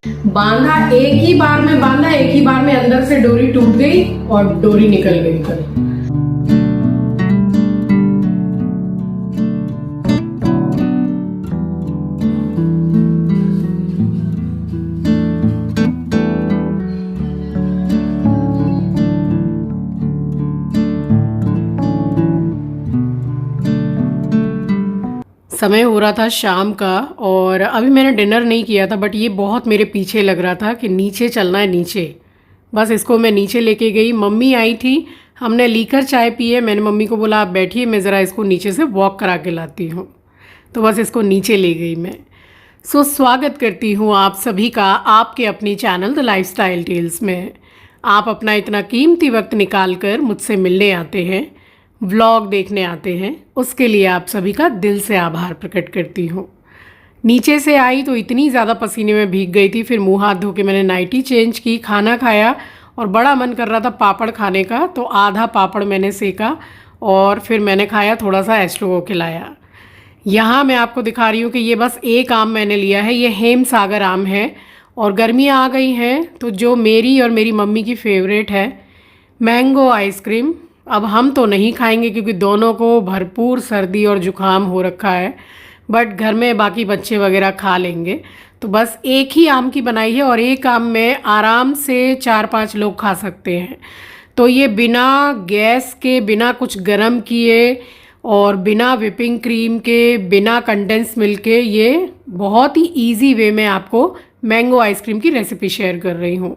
बांधा, एक ही बार में बांधा, एक ही बार में अंदर से डोरी टूट गई और डोरी निकल गई कल। समय हो रहा था शाम का और अभी मैंने डिनर नहीं किया था, बट ये बहुत मेरे पीछे लग रहा था कि नीचे चलना है नीचे। बस इसको मैं नीचे लेके गई, मम्मी आई थी, हमने लीकर चाय पी है। मैंने मम्मी को बोला आप बैठिए, मैं ज़रा इसको नीचे से वॉक करा के लाती हूँ। तो बस इसको नीचे ले गई मैं। स्वागत करती हूँ आप सभी का आपके अपनी चैनल द लाइफस्टाइल टेल्स में। आप अपना इतना कीमती वक्त निकाल कर मुझसे मिलने आते हैं, व्लॉग देखने आते हैं, उसके लिए आप सभी का दिल से आभार प्रकट करती हूँ। नीचे से आई तो इतनी ज़्यादा पसीने में भीग गई थी, फिर मुंह हाथ धो के मैंने नाइटी चेंज की, खाना खाया और बड़ा मन कर रहा था पापड़ खाने का, तो आधा पापड़ मैंने सेका और फिर मैंने खाया, थोड़ा सा एस्ट्रो को खिलाया। यहाँ मैं आपको दिखा रही हूँ कि ये बस एक आम मैंने लिया है, ये हेम सागर आम है और गर्मियाँ आ गई हैं तो जो मेरी और मेरी मम्मी की फेवरेट है मैंगो आइसक्रीम, अब हम तो नहीं खाएंगे क्योंकि दोनों को भरपूर सर्दी और ज़ुकाम हो रखा है, बट घर में बाकी बच्चे वगैरह खा लेंगे। तो बस एक ही आम की बनाई है और एक आम में आराम से 4-5 लोग खा सकते हैं। तो ये बिना गैस के, बिना कुछ गरम किए और बिना व्हिपिंग क्रीम के, बिना कंडेंस मिल्क के, ये बहुत ही इजी वे में आपको मैंगो आइसक्रीम की रेसिपी शेयर कर रही हूँ।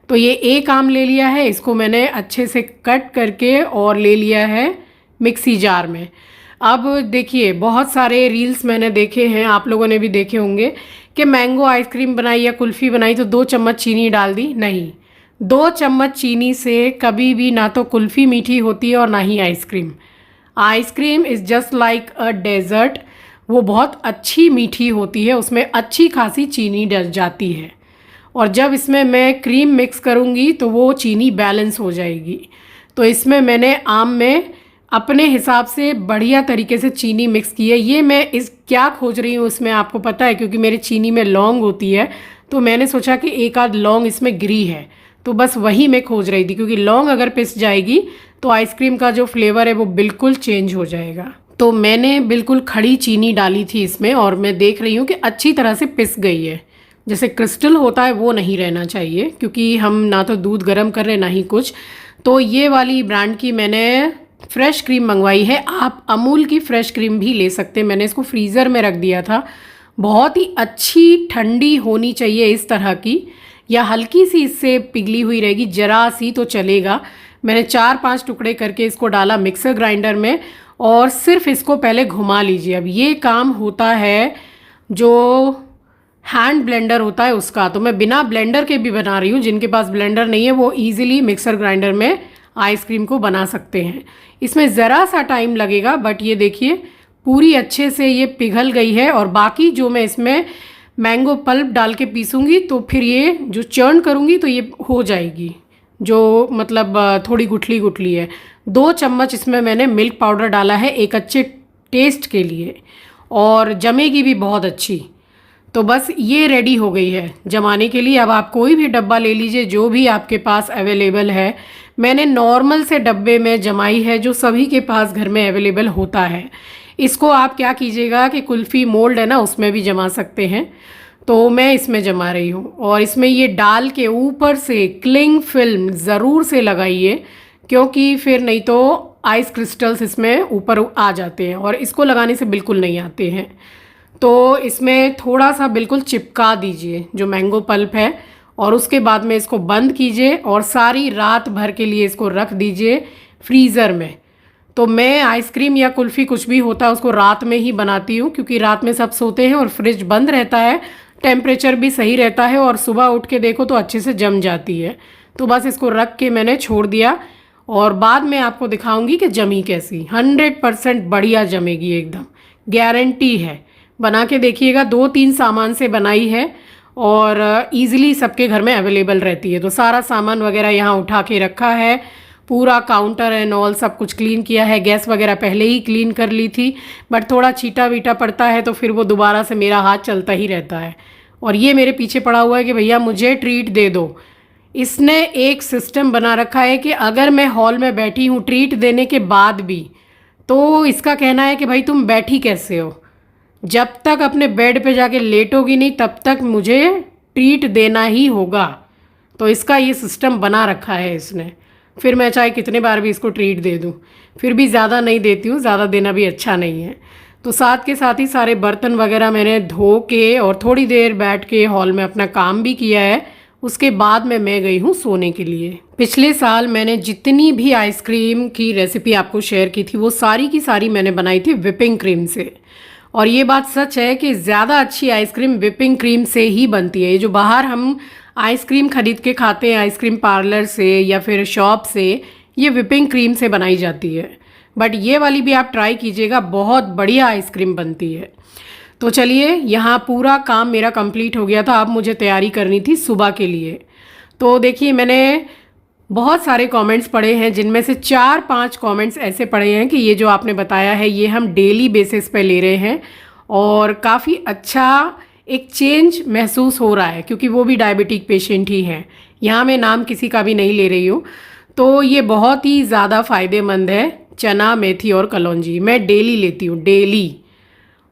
तो ये एक आम ले लिया है, इसको मैंने अच्छे से कट करके और ले लिया है मिक्सी जार में। अब देखिए, बहुत सारे रील्स मैंने देखे हैं, आप लोगों ने भी देखे होंगे कि मैंगो आइसक्रीम बनाई या कुल्फ़ी बनाई तो 2 चम्मच चीनी डाल दी। नहीं, 2 चम्मच चीनी से कभी भी ना तो कुल्फ़ी मीठी होती है और ना ही ice cream. Ice cream is just like a dessert, वो बहुत अच्छी मीठी होती है, उसमें अच्छी खासी चीनी डल जाती है और जब इसमें मैं क्रीम मिक्स करूँगी तो वो चीनी बैलेंस हो जाएगी। तो इसमें मैंने आम में अपने हिसाब से बढ़िया तरीके से चीनी मिक्स की है। ये मैं इस क्या खोज रही हूँ इसमें आपको पता है, क्योंकि मेरी चीनी में लौंग होती है तो मैंने सोचा कि एक आध लौंग इसमें गिरी है, तो बस वही मैं खोज रही थी, क्योंकि लौंग अगर पिस जाएगी तो आइसक्रीम का जो फ्लेवर है वो बिल्कुल चेंज हो जाएगा। तो मैंने बिल्कुल खड़ी चीनी डाली थी इसमें और मैं देख रही हूँ कि अच्छी तरह से पिस गई है। जैसे क्रिस्टल होता है वो नहीं रहना चाहिए, क्योंकि हम ना तो दूध गर्म कर रहे ना ही कुछ। तो ये वाली ब्रांड की मैंने फ्रेश क्रीम मंगवाई है, आप अमूल की फ्रेश क्रीम भी ले सकते हैं। मैंने इसको फ्रीज़र में रख दिया था, बहुत ही अच्छी ठंडी होनी चाहिए इस तरह की, या हल्की सी इससे पिघली हुई रहेगी जरा सी तो चलेगा। मैंने 4-5 टुकड़े करके इसको डाला मिक्सर ग्राइंडर में और सिर्फ इसको पहले घुमा लीजिए। अब ये काम होता है जो हैंड ब्लेंडर होता है उसका, तो मैं बिना ब्लेंडर के भी बना रही हूँ। जिनके पास ब्लेंडर नहीं है वो ईजिली मिक्सर ग्राइंडर में आइसक्रीम को बना सकते हैं। इसमें ज़रा सा टाइम लगेगा, बट ये देखिए पूरी अच्छे से ये पिघल गई है। और बाकी जो मैं इसमें मैंगो पल्प डाल के पीसूँगी तो फिर ये जो चर्न करूँगी तो ये हो जाएगी, जो मतलब थोड़ी गुठली गुठली है। 2 चम्मच इसमें मैंने मिल्क पाउडर डाला है एक अच्छे टेस्ट के लिए, और जमेगी भी बहुत अच्छी। तो बस ये रेडी हो गई है जमाने के लिए। अब आप कोई भी डब्बा ले लीजिए जो भी आपके पास अवेलेबल है। मैंने नॉर्मल से डब्बे में जमाई है जो सभी के पास घर में अवेलेबल होता है। इसको आप क्या कीजिएगा कि कुल्फ़ी मोल्ड है ना, उसमें भी जमा सकते हैं। तो मैं इसमें जमा रही हूँ और इसमें ये डाल के ऊपर से क्लिंग फिल्म ज़रूर से लगाइए, क्योंकि फिर नहीं तो आइस क्रिस्टल्स इसमें ऊपर आ जाते हैं और इसको लगाने से बिल्कुल नहीं आते हैं। तो इसमें थोड़ा सा बिल्कुल चिपका दीजिए जो मैंगो पल्प है और उसके बाद में इसको बंद कीजिए और सारी रात भर के लिए इसको रख दीजिए फ्रीज़र में। तो मैं आइसक्रीम या कुल्फ़ी कुछ भी होता है उसको रात में ही बनाती हूँ, क्योंकि रात में सब सोते हैं और फ्रिज बंद रहता है, टेम्परेचर भी सही रहता है और सुबह उठ के देखो तो अच्छे से जम जाती है। तो बस इसको रख के मैंने छोड़ दिया और बाद में आपको दिखाऊंगी कि जमी कैसी। 100% बढ़िया जमेगी, एकदम गारंटी है। बना के देखिएगा, 2-3 सामान से बनाई है और ईज़िली सबके घर में अवेलेबल रहती है। तो सारा सामान वगैरह यहाँ उठा के रखा है, पूरा काउंटर एंड ऑल सब कुछ क्लीन किया है। गैस वगैरह पहले ही क्लीन कर ली थी, बट थोड़ा छीटा वीटा पड़ता है तो फिर वो दोबारा से मेरा हाथ चलता ही रहता है। और ये मेरे पीछे पड़ा हुआ है कि भैया मुझे ट्रीट दे दो। इसने एक सिस्टम बना रखा है कि अगर मैं हॉल में बैठी हूँ ट्रीट देने के बाद भी, तो इसका कहना है कि भाई तुम बैठी कैसे हो, जब तक अपने बेड पे जाके लेटोगी नहीं तब तक मुझे ट्रीट देना ही होगा। तो इसका ये सिस्टम बना रखा है इसने। फिर मैं चाहे कितने बार भी इसको ट्रीट दे दूँ, फिर भी ज़्यादा नहीं देती हूँ, ज़्यादा देना भी अच्छा नहीं है। तो साथ के साथ ही सारे बर्तन वगैरह मैंने धो के और थोड़ी देर बैठ के हॉल में अपना काम भी किया है। उसके बाद में मैं गई हूँ सोने के लिए। पिछले साल मैंने जितनी भी आइसक्रीम की रेसिपी आपको शेयर की थी वो सारी की सारी मैंने बनाई थी विपिंग क्रीम से। और ये बात सच है कि ज़्यादा अच्छी आइसक्रीम विपिंग क्रीम से ही बनती है। ये जो बाहर हम आइसक्रीम खरीद के खाते हैं आइसक्रीम पार्लर से या फिर शॉप से, ये विपिंग क्रीम से बनाई जाती है। बट ये वाली भी आप ट्राई कीजिएगा, बहुत बढ़िया आइसक्रीम बनती है। तो चलिए, यहाँ पूरा काम मेरा कंप्लीट हो गया था। अब मुझे तैयारी करनी थी सुबह के लिए। तो देखिए, मैंने बहुत सारे कमेंट्स पढ़े हैं, जिनमें से 4-5 कमेंट्स ऐसे पढ़े हैं कि ये जो आपने बताया है ये हम डेली बेसिस पे ले रहे हैं और काफ़ी अच्छा एक चेंज महसूस हो रहा है, क्योंकि वो भी डायबिटिक पेशेंट ही हैं। यहाँ मैं नाम किसी का भी नहीं ले रही हूँ। तो ये बहुत ही ज़्यादा फ़ायदेमंद है। चना, मेथी और कलौंजी मैं डेली लेती हूँ, डेली।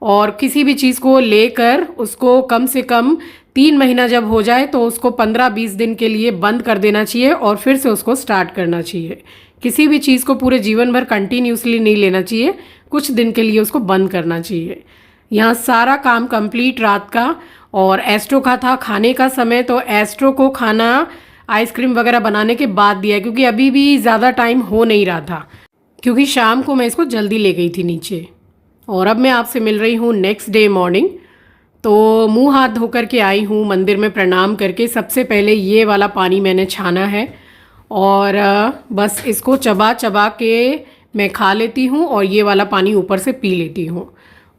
और किसी भी चीज़ को लेकर उसको कम से कम 3 महीना जब हो जाए तो उसको 15-20 दिन के लिए बंद कर देना चाहिए और फिर से उसको स्टार्ट करना चाहिए। किसी भी चीज़ को पूरे जीवन भर कंटिन्यूसली नहीं लेना चाहिए, कुछ दिन के लिए उसको बंद करना चाहिए। यहाँ सारा काम कंप्लीट रात का, और एस्ट्रो का था खाने का समय, तो एस्ट्रो को खाना आइसक्रीम वगैरह बनाने के बाद दिया, क्योंकि अभी भी ज़्यादा टाइम हो नहीं रहा था, क्योंकि शाम को मैं इसको जल्दी ले गई थी नीचे। और अब मैं आपसे मिल रही हूँ नेक्स्ट डे मॉर्निंग। तो मुंह हाथ धोकर के आई हूँ मंदिर में प्रणाम करके। सबसे पहले ये वाला पानी मैंने छाना है और बस इसको चबा चबा के मैं खा लेती हूँ और ये वाला पानी ऊपर से पी लेती हूँ।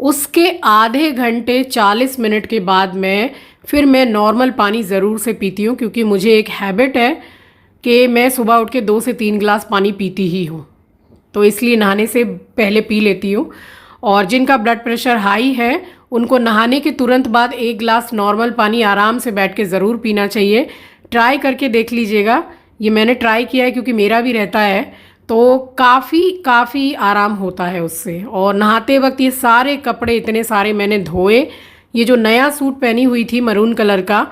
उसके आधे घंटे 40 मिनट के बाद मैं नॉर्मल पानी ज़रूर से पीती हूँ, क्योंकि मुझे एक हैबिट है कि मैं सुबह उठ के 2 से 3 गिलास पानी पीती ही हूँ। तो इसलिए नहाने से पहले पी लेती हूँ। और जिनका ब्लड प्रेशर हाई है उनको नहाने के तुरंत बाद 1 गिलास नॉर्मल पानी आराम से बैठ के ज़रूर पीना चाहिए। ट्राई करके देख लीजिएगा। ये मैंने ट्राई किया है क्योंकि मेरा भी रहता है, तो काफ़ी आराम होता है उससे। और नहाते वक्त ये सारे कपड़े इतने सारे मैंने धोए। ये जो नया सूट पहनी हुई थी मरून कलर का,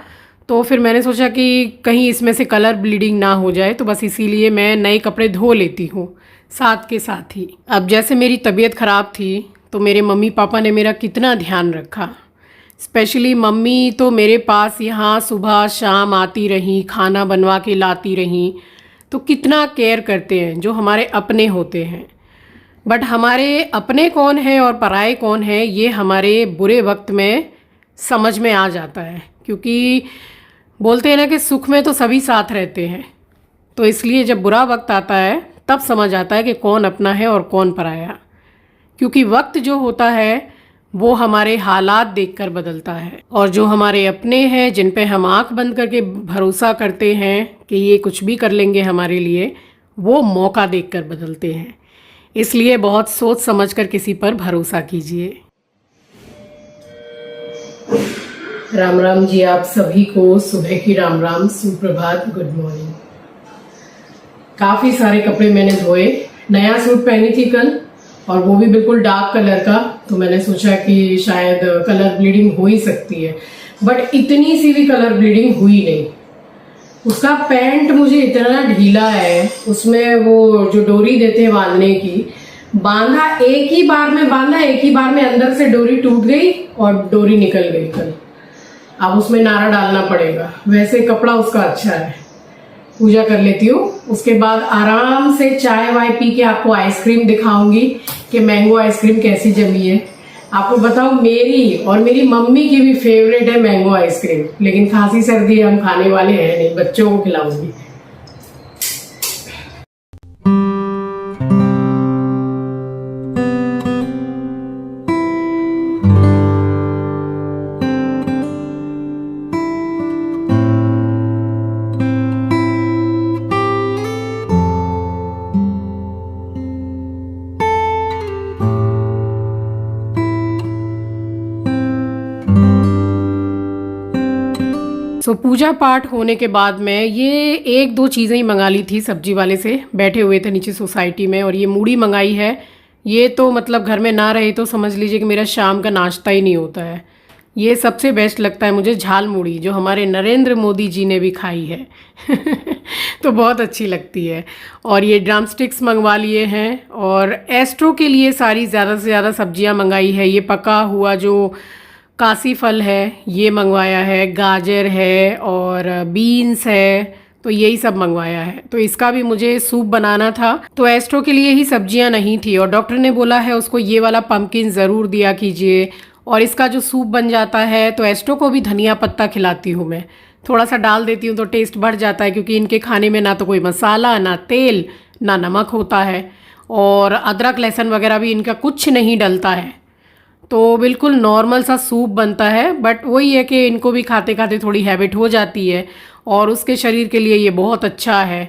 तो फिर मैंने सोचा कि कहीं इसमें से कलर ब्लीडिंग ना हो जाए, तो बस इसीलिए मैं नए कपड़े धो लेती हूँ साथ के साथ ही। अब जैसे मेरी तबीयत ख़राब थी तो मेरे मम्मी पापा ने मेरा कितना ध्यान रखा। स्पेशली मम्मी तो मेरे पास यहाँ सुबह शाम आती रहीं, खाना बनवा के लाती रहीं, तो कितना केयर करते हैं, जो हमारे अपने होते हैं। बट हमारे अपने कौन है और पराए कौन है, ये हमारे बुरे वक्त में समझ में आ जाता है, क्योंकि बोलते हैं ना कि सुख में तो सभी साथ रहते हैं। तो इसलिए जब बुरा वक्त आता है तब समझ आता है कि कौन अपना है और कौन पराया। क्योंकि वक्त जो होता है वो हमारे हालात देखकर बदलता है, और जो हमारे अपने हैं, जिन पे हम आंख बंद करके भरोसा करते हैं कि ये कुछ भी कर लेंगे हमारे लिए, वो मौका देखकर बदलते हैं। इसलिए बहुत सोच समझकर किसी पर भरोसा कीजिए। राम राम जी, आप सभी को सुबह की राम राम, सुप्रभात, गुड मॉर्निंग। काफ़ी सारे कपड़े मैंने धोए। नया सूट पहनी थी कल, और वो भी बिल्कुल डार्क कलर का, तो मैंने सोचा कि शायद कलर ब्लीडिंग हो ही सकती है, बट इतनी सी भी कलर ब्लीडिंग हुई नहीं। उसका पैंट मुझे इतना ढीला है, उसमें वो जो डोरी देते हैं बांधने की, बांधा एक ही बार में बांधा, एक ही बार में अंदर से डोरी टूट गई और डोरी निकल गई कल। अब उसमें नारा डालना पड़ेगा। वैसे कपड़ा उसका अच्छा है। पूजा कर लेती हूँ, उसके बाद आराम से चाय वाय पी के आपको आइसक्रीम दिखाऊंगी कि मैंगो आइसक्रीम कैसी जमी है। आपको बताऊं, मेरी और मेरी मम्मी की भी फेवरेट है मैंगो आइसक्रीम, लेकिन खांसी सर्दी हम खाने वाले हैं नहीं, बच्चों को खिलाऊंगी। पूजा पाठ होने के बाद मैं ये एक दो चीज़ें ही मंगा ली थी सब्जी वाले से, बैठे हुए थे नीचे सोसाइटी में, और ये मूढ़ी मंगाई है। ये तो मतलब घर में ना रहे तो समझ लीजिए कि मेरा शाम का नाश्ता ही नहीं होता है। ये सबसे बेस्ट लगता है मुझे, झाल मूढ़ी, जो हमारे नरेंद्र मोदी जी ने भी खाई है तो बहुत अच्छी लगती है। और ये ड्रम स्टिक्स मंगवा लिए हैं, और एस्ट्रो के लिए सारी ज़्यादा से ज़्यादा सब्जियां मंगाई है। ये पका हुआ जो कासी फल है ये मंगवाया है, गाजर है और बीन्स है, तो यही सब मंगवाया है। तो इसका भी मुझे सूप बनाना था, तो एस्ट्रो के लिए ही सब्जियां नहीं थी, और डॉक्टर ने बोला है उसको ये वाला पम्पकिन ज़रूर दिया कीजिए। और इसका जो सूप बन जाता है तो एस्ट्रो को भी धनिया पत्ता खिलाती हूँ मैं, थोड़ा सा डाल देती हूँ तो टेस्ट बढ़ जाता है, क्योंकि इनके खाने में ना तो कोई मसाला, ना तेल, ना नमक होता है, और अदरक लहसुन वगैरह भी इनका कुछ नहीं डलता है, तो बिल्कुल नॉर्मल सा सूप बनता है। बट वही है कि इनको भी खाते खाते थोड़ी हैबिट हो जाती है, और उसके शरीर के लिए ये बहुत अच्छा है।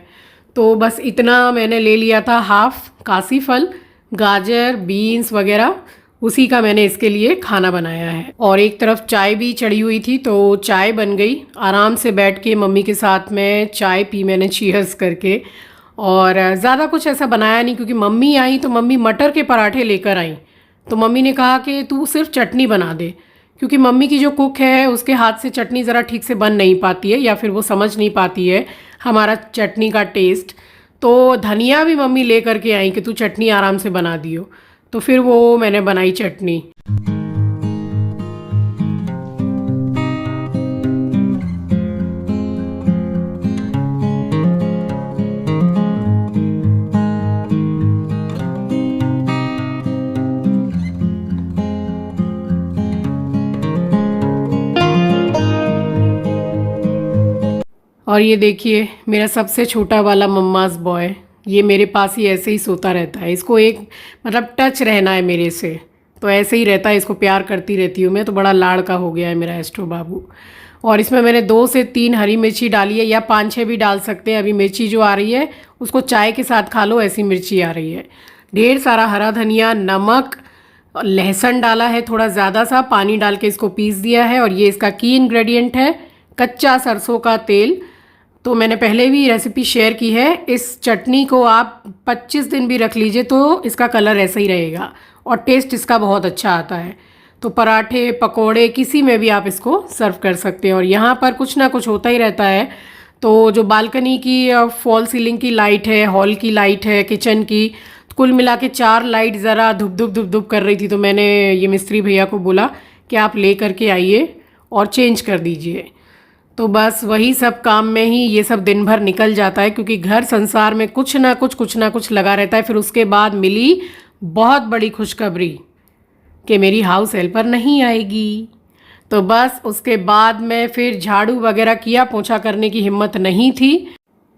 तो बस इतना मैंने ले लिया था, हाफ कासी फल, गाजर, बीन्स वगैरह, उसी का मैंने इसके लिए खाना बनाया है। और एक तरफ चाय भी चढ़ी हुई थी, तो चाय बन गई। आराम से बैठ के मम्मी के साथ में चाय पी मैंने, चीयर्स करके। और ज़्यादा कुछ ऐसा बनाया नहीं, क्योंकि मम्मी आई तो मम्मी मटर के पराठे लेकर आई, तो मम्मी ने कहा कि तू सिर्फ चटनी बना दे, क्योंकि मम्मी की जो कुक है उसके हाथ से चटनी ज़रा ठीक से बन नहीं पाती है, या फिर वो समझ नहीं पाती है हमारा चटनी का टेस्ट। तो धनिया भी मम्मी ले करके आई कि तू चटनी आराम से बना दियो, तो फिर वो मैंने बनाई चटनी। और ये देखिए मेरा सबसे छोटा वाला मम्माज़ बॉय, ये मेरे पास ही ऐसे ही सोता रहता है। इसको एक मतलब टच रहना है मेरे से, तो ऐसे ही रहता है, इसको प्यार करती रहती हूँ मैं, तो बड़ा लाड़ का हो गया है मेरा एस्ट्रो बाबू। और इसमें मैंने 2 से 3 हरी मिर्ची डाली है, या 5-6 भी डाल सकते हैं। अभी मिर्ची जो आ रही है उसको चाय के साथ खा लो, ऐसी मिर्ची आ रही है। ढेर सारा हरा धनिया, नमक, लहसुन डाला है थोड़ा ज़्यादा सा, पानी डाल के इसको पीस दिया है। और ये इसका की इंग्रेडिएंट है कच्चा सरसों का तेल। तो मैंने पहले भी रेसिपी शेयर की है। इस चटनी को आप 25 दिन भी रख लीजिए तो इसका कलर ऐसा ही रहेगा, और टेस्ट इसका बहुत अच्छा आता है। तो पराठे, पकोड़े, किसी में भी आप इसको सर्व कर सकते हैं। और यहाँ पर कुछ ना कुछ होता ही रहता है। तो जो बालकनी की फॉल सीलिंग की लाइट है, हॉल की लाइट है, किचन की, कुल मिला के 4 लाइट ज़रा धुप धुप धुप धुप कर रही थी। तो मैंने ये मिस्त्री भैया को बोला कि आप ले करके आइए और चेंज कर दीजिए। तो बस वही सब काम में ही ये सब दिन भर निकल जाता है, क्योंकि घर संसार में कुछ ना कुछ लगा रहता है। फिर उसके बाद मिली बहुत बड़ी खुशखबरी कि मेरी हाउस हेल्पर नहीं आएगी। तो बस उसके बाद में फिर झाड़ू वगैरह किया, पोंछा करने की हिम्मत नहीं थी,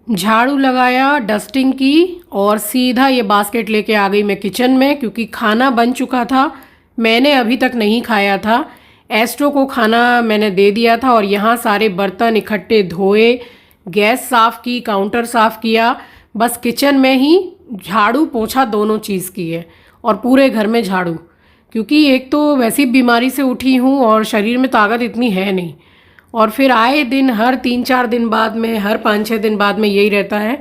झाड़ू लगाया, डस्टिंग की, और सीधा ये बास्केट लेके आ गई मैं किचन में, क्योंकि खाना बन चुका था, मैंने अभी तक नहीं खाया था। एस्ट्रो को खाना मैंने दे दिया था, और यहाँ सारे बर्तन इकट्ठे धोए, गैस साफ़ की, काउंटर साफ़ किया, बस किचन में ही झाड़ू पोंछा दोनों चीज़ की है, और पूरे घर में झाड़ू, क्योंकि एक तो वैसी बीमारी से उठी हूँ और शरीर में ताकत इतनी है नहीं। और फिर आए दिन, हर 3-4 दिन बाद में, हर 5-6 दिन बाद में यही रहता है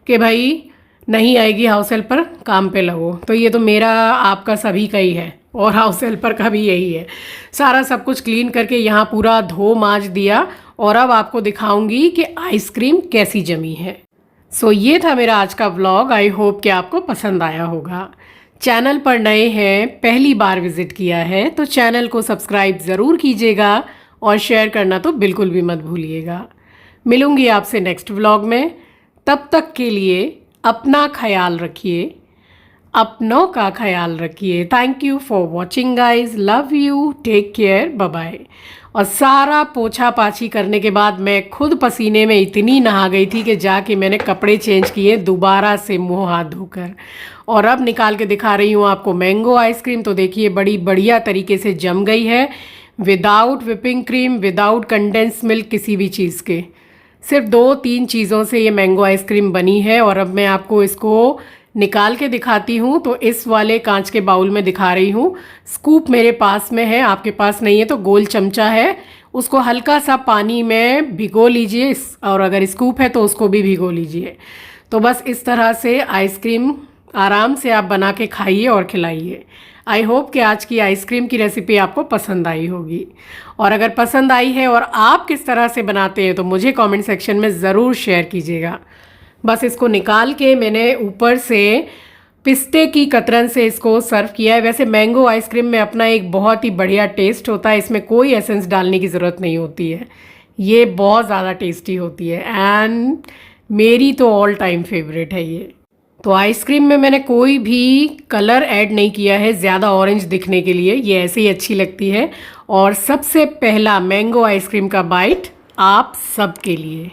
कि भाई नहीं आएगी हाउस हेल्पर, काम पे लगो। तो ये तो मेरा आपका सभी का ही है, और हाउस हेल्पर का भी यही है। सारा सब कुछ क्लीन करके यहाँ पूरा धो मांज दिया, और अब आपको दिखाऊंगी कि आइसक्रीम कैसी जमी है। सो ये था मेरा आज का व्लॉग। आई होप कि आपको पसंद आया होगा। चैनल पर नए हैं, पहली बार विजिट किया है, तो चैनल को सब्सक्राइब ज़रूर कीजिएगा, और शेयर करना तो बिल्कुल भी मत भूलिएगा। मिलूंगी आपसे नेक्स्ट व्लॉग में, तब तक के लिए अपना ख्याल रखिए, अपनों का ख्याल रखिए। Thank you for watching guys, love you, take care, bye bye. और सारा पोछा पाछी करने के बाद मैं खुद पसीने में इतनी नहा गई थी कि जाके मैंने कपड़े चेंज किए दोबारा से मुंह हाथ धोकर, और अब निकाल के दिखा रही हूँ आपको मैंगो आइसक्रीम। तो देखिए बड़ी बढ़िया तरीके से जम गई है, without whipping cream, without condense milk, किसी भी चीज़ के। सिर्फ 2-3 चीज़ों से ये मैंगो आइसक्रीम बनी है। और अब मैं आपको इसको निकाल के दिखाती हूँ। तो इस वाले कांच के बाउल में दिखा रही हूँ। स्कूप मेरे पास में है, आपके पास नहीं है तो गोल चमचा है, उसको हल्का सा पानी में भिगो लीजिए, और अगर स्कूप है तो उसको भी भिगो लीजिए। तो बस इस तरह से आइसक्रीम आराम से आप बना के खाइए और खिलाइए। आई होप कि आज की आइसक्रीम की रेसिपी आपको पसंद आई होगी, और अगर पसंद आई है और आप किस तरह से बनाते हैं तो मुझे कमेंट सेक्शन में ज़रूर शेयर कीजिएगा। बस इसको निकाल के मैंने ऊपर से पिस्ते की कतरन से इसको सर्व किया है। वैसे मैंगो आइसक्रीम में अपना एक बहुत ही बढ़िया टेस्ट होता है, इसमें कोई एसेंस डालने की ज़रूरत नहीं होती है। ये बहुत ज़्यादा टेस्टी होती है एंड मेरी तो ऑल टाइम फेवरेट है ये। तो आइसक्रीम में मैंने कोई भी कलर ऐड नहीं किया है ज़्यादा ऑरेंज दिखने के लिए, ये ऐसे ही अच्छी लगती है। और सबसे पहला मैंगो आइसक्रीम का बाइट आप सबके लिए।